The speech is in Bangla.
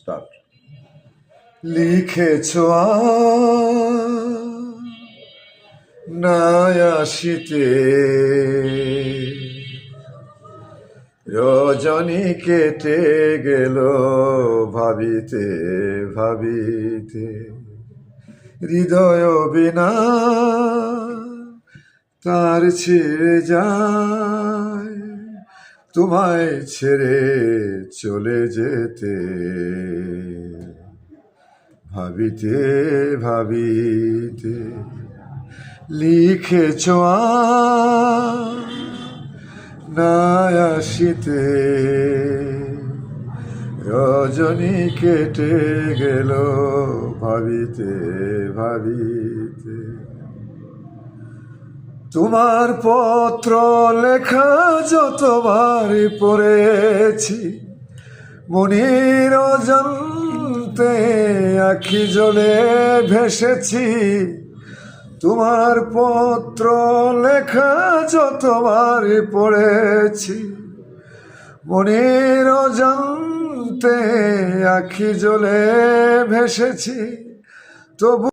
স্টার্ট। লিখেছ নাই আসিতে, রজনী কেটে গেল ভাবিতে ভাবিতে, হৃদয় বিনা তার ছেড়ে যায়, তোমায় ছেড়ে চলে যেতে ভাবিতে ভাবিতে। লিখেছ নাই আসিতে, রজনী কেটে গেল ভাবিতে ভাবিতে। তোমার পত্র লেখা যতবার পড়েছি, মনির অজান্তে আখি জলে ভেসেছি। তোমার পত্র লেখা যতবার পড়েছি, মনির অজান্তে আখি জলে ভেসেছি। তবু